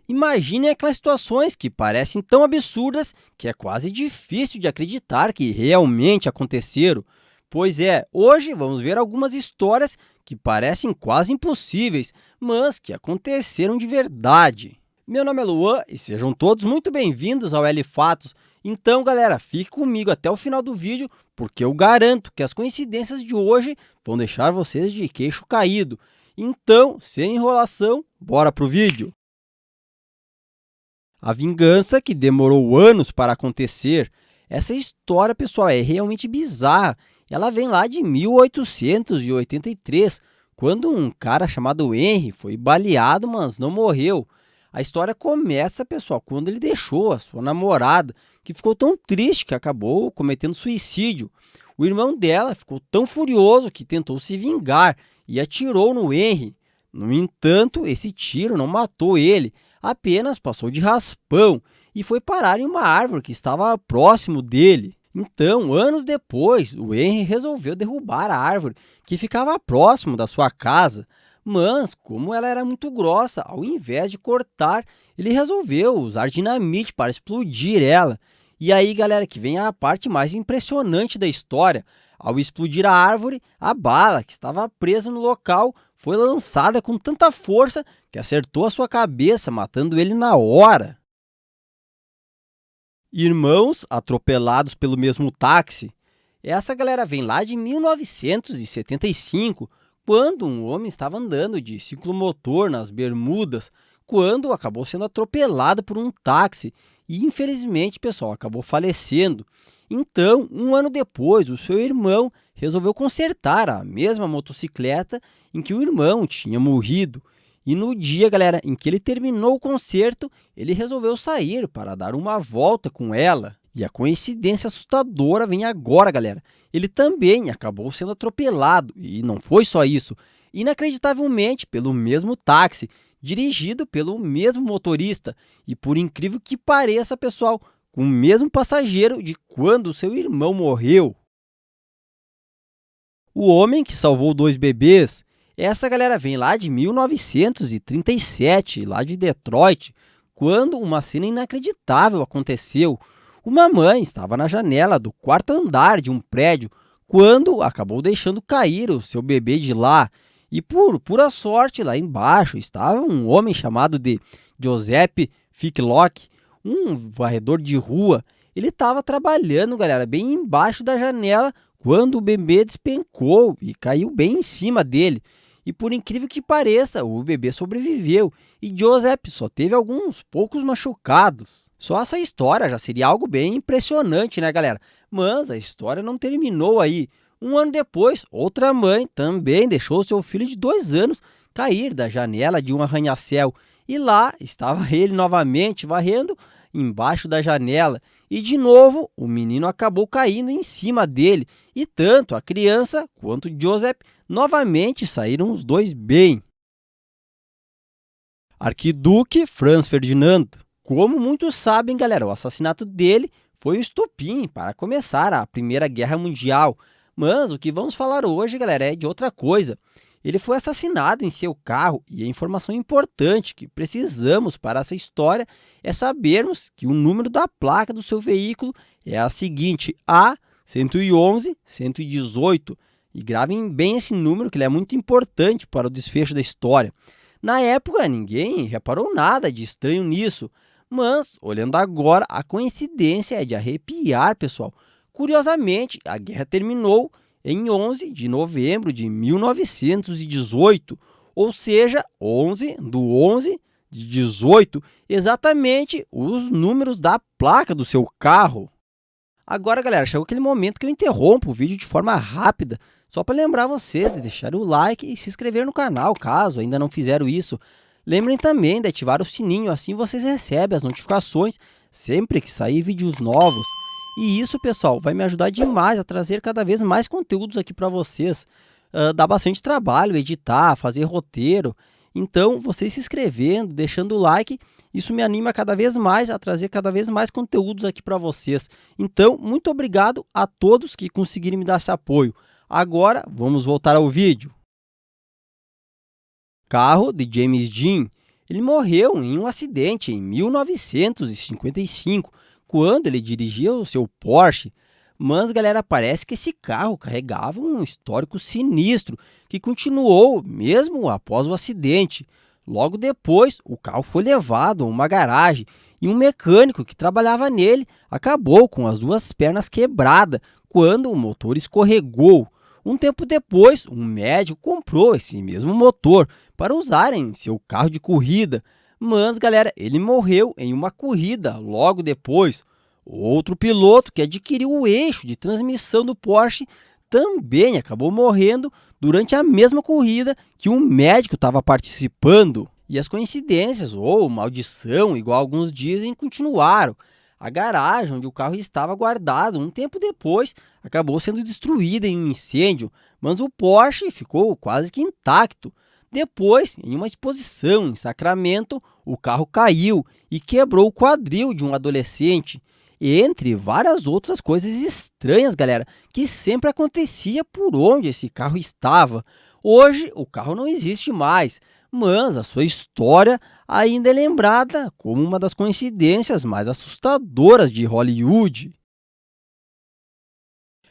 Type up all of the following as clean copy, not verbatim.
Imagine aquelas situações que parecem tão absurdas que é quase difícil de acreditar que realmente aconteceram. Pois é, hoje vamos ver algumas histórias que parecem quase impossíveis, mas que aconteceram de verdade. Meu nome é Luan e sejam todos muito bem-vindos ao L Fatos. Então, galera, fique comigo até o final do vídeo, porque eu garanto que as coincidências de hoje vão deixar vocês de queixo caído. Então, sem enrolação, bora pro vídeo! A vingança que demorou anos para acontecer. Essa história, pessoal, é realmente bizarra. Ela vem lá de 1883, quando um cara chamado Henry foi baleado, mas não morreu. A história começa, pessoal, quando ele deixou a sua namorada, que ficou tão triste que acabou cometendo suicídio. O irmão dela ficou tão furioso que tentou se vingar e atirou no Henry. No entanto, esse tiro não matou ele, apenas passou de raspão e foi parar em uma árvore que estava próximo dele. Então, anos depois, o Henry resolveu derrubar a árvore que ficava próximo da sua casa, mas como ela era muito grossa, ao invés de cortar, ele resolveu usar dinamite para explodir ela. E aí, galera, que vem a parte mais impressionante da história. Ao explodir a árvore, a bala que estava presa no local foi lançada com tanta força que acertou a sua cabeça, matando ele na hora. Irmãos atropelados pelo mesmo táxi. Essa galera vem lá de 1975, quando um homem estava andando de ciclomotor nas Bermudas, quando acabou sendo atropelado por um táxi e, infelizmente, pessoal, acabou falecendo. Então, um ano depois, o seu irmão resolveu consertar a mesma motocicleta em que o irmão tinha morrido. E no dia, galera, em que ele terminou o concerto, ele resolveu sair para dar uma volta com ela. E a coincidência assustadora vem agora, galera. Ele também acabou sendo atropelado, e não foi só isso. Inacreditavelmente, pelo mesmo táxi, dirigido pelo mesmo motorista. E por incrível que pareça, pessoal, com o mesmo passageiro de quando seu irmão morreu. O homem que salvou dois bebês. Essa galera vem lá de 1937, lá de Detroit, quando uma cena inacreditável aconteceu. Uma mãe estava na janela do quarto andar de um prédio quando acabou deixando cair o seu bebê de lá. E por pura sorte, lá embaixo estava um homem chamado de Joseph Ficklock, um varredor de rua. Ele estava trabalhando, galera, bem embaixo da janela quando o bebê despencou e caiu bem em cima dele. E por incrível que pareça, o bebê sobreviveu e Joseph só teve alguns poucos machucados. Só essa história já seria algo bem impressionante, né, galera? Mas a história não terminou aí. Um ano depois, outra mãe também deixou seu filho de 2 anos cair da janela de um arranha-céu. E lá estava ele novamente varrendo embaixo da janela. E de novo, o menino acabou caindo em cima dele. E tanto a criança quanto Joseph novamente saíram os dois bem. Arquiduque Franz Ferdinand. Como muitos sabem, galera, o assassinato dele foi o estopim para começar a Primeira Guerra Mundial. Mas o que vamos falar hoje, galera, é de outra coisa. Ele foi assassinado em seu carro e a informação importante que precisamos para essa história é sabermos que o número da placa do seu veículo é a seguinte, A111-118. E gravem bem esse número, que ele é muito importante para o desfecho da história. Na época, ninguém reparou nada de estranho nisso, mas, olhando agora, a coincidência é de arrepiar, pessoal. Curiosamente, a guerra terminou em 11 de novembro de 1918, ou seja, 11 do 11 de 18, exatamente os números da placa do seu carro. Agora, galera, chegou aquele momento que eu interrompo o vídeo de forma rápida, só para lembrar vocês de deixar o like e se inscrever no canal, caso ainda não fizeram isso. Lembrem também de ativar o sininho, assim vocês recebem as notificações sempre que sair vídeos novos. E isso, pessoal, vai me ajudar demais a trazer cada vez mais conteúdos aqui para vocês. Dá bastante trabalho editar, fazer roteiro. Então, vocês se inscrevendo, deixando o like, isso me anima cada vez mais a trazer cada vez mais conteúdos aqui para vocês. Então, muito obrigado a todos que conseguirem me dar esse apoio. Agora, vamos voltar ao vídeo. Carro de James Dean. ele morreu em um acidente em 1955, quando ele dirigia o seu Porsche. Mas, galera, parece que esse carro carregava um histórico sinistro que continuou mesmo após o acidente. Logo depois, o carro foi levado a uma garagem e um mecânico que trabalhava nele acabou com as duas pernas quebradas quando o motor escorregou. Um tempo depois, um médico comprou esse mesmo motor para usar em seu carro de corrida. Mas, galera, ele morreu em uma corrida logo depois. Outro piloto que adquiriu o eixo de transmissão do Porsche também acabou morrendo durante a mesma corrida que um médico estava participando. E as coincidências, ou maldição, igual alguns dizem, continuaram. A garagem onde o carro estava guardado um tempo depois acabou sendo destruída em um incêndio, mas o Porsche ficou quase que intacto. Depois, em uma exposição em Sacramento, o carro caiu e quebrou o quadril de um adolescente. Entre várias outras coisas estranhas, galera, que sempre acontecia por onde esse carro estava. Hoje, o carro não existe mais, mas a sua história ainda é lembrada como uma das coincidências mais assustadoras de Hollywood.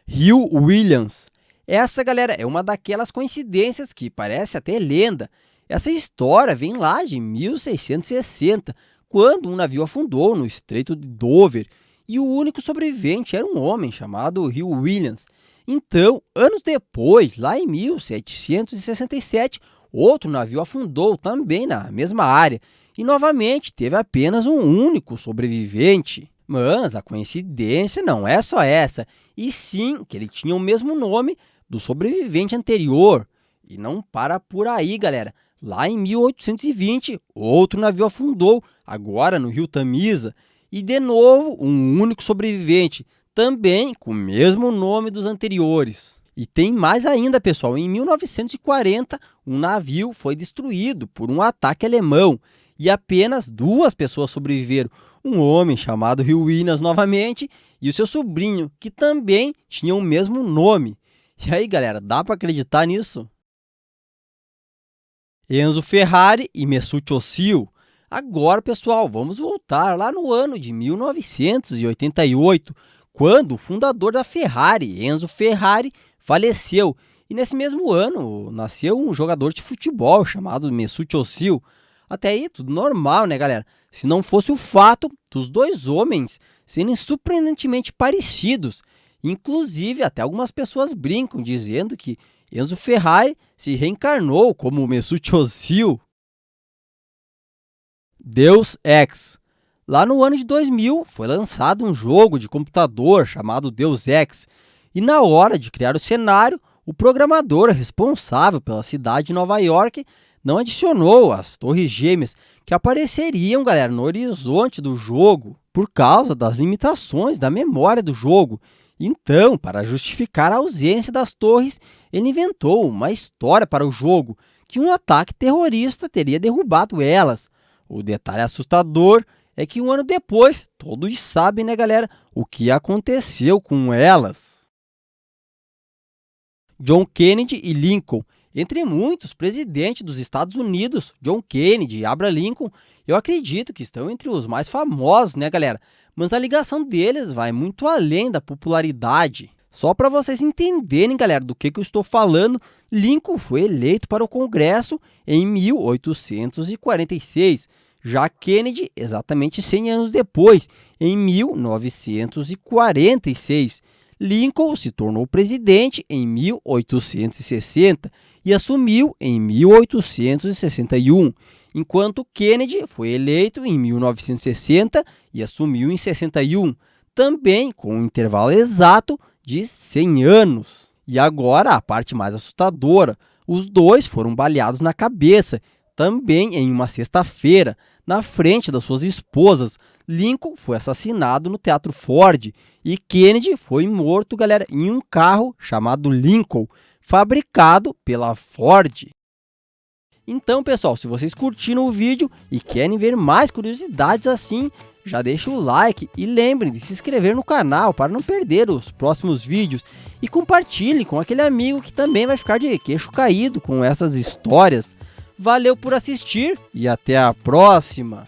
Hill Williams. Essa, galera, é uma daquelas coincidências que parece até lenda. Essa história vem lá de 1660, quando um navio afundou no Estreito de Dover e o único sobrevivente era um homem chamado Hill Williams. Então, anos depois, lá em 1767, outro navio afundou também na mesma área e novamente teve apenas um único sobrevivente. Mas a coincidência não é só essa, e sim que ele tinha o mesmo nome do sobrevivente anterior. E não para por aí, galera. Lá em 1820, outro navio afundou, agora no rio Tamisa, e de novo um único sobrevivente, também com o mesmo nome dos anteriores. E tem mais ainda, pessoal. Em 1940, um navio foi destruído por um ataque alemão e apenas 2 pessoas sobreviveram. Um homem chamado Hill Williams novamente e o seu sobrinho, que também tinha o mesmo nome. E aí, galera, dá para acreditar nisso? Enzo Ferrari e Mesut Özil. Agora, pessoal, vamos voltar lá no ano de 1988, quando o fundador da Ferrari, Enzo Ferrari, faleceu. E nesse mesmo ano nasceu um jogador de futebol chamado Mesut Özil. Até aí tudo normal, né, galera? Se não fosse o fato dos dois homens serem surpreendentemente parecidos. Inclusive, até algumas pessoas brincam dizendo que Enzo Ferrari se reencarnou como Mesut Özil. Deus Ex. Lá no ano de 2000 foi lançado um jogo de computador chamado Deus Ex. E na hora de criar o cenário, o programador responsável pela cidade de Nova York não adicionou as torres gêmeas que apareceriam, galera, no horizonte do jogo por causa das limitações da memória do jogo. Então, para justificar a ausência das torres, ele inventou uma história para o jogo, que um ataque terrorista teria derrubado elas. O detalhe assustador é que um ano depois, todos sabem, né, galera, o que aconteceu com elas. John Kennedy e Lincoln. Entre muitos presidentes dos Estados Unidos, John Kennedy e Abraham Lincoln, eu acredito que estão entre os mais famosos, né, galera? Mas a ligação deles vai muito além da popularidade. Só para vocês entenderem, galera, do que eu estou falando, Lincoln foi eleito para o Congresso em 1846, já Kennedy exatamente 100 anos depois, em 1946. Lincoln se tornou presidente em 1860 e assumiu em 1861, enquanto Kennedy foi eleito em 1960 e assumiu em 61, também com um intervalo exato de 100 anos. E agora a parte mais assustadora, os dois foram baleados na cabeça, também em uma sexta-feira, na frente das suas esposas. Lincoln foi assassinado no Teatro Ford e Kennedy foi morto, galera, em um carro chamado Lincoln, fabricado pela Ford. Então, pessoal, se vocês curtiram o vídeo e querem ver mais curiosidades assim, já deixa o like e lembrem de se inscrever no canal para não perder os próximos vídeos e compartilhe com aquele amigo que também vai ficar de queixo caído com essas histórias. Valeu por assistir e até a próxima!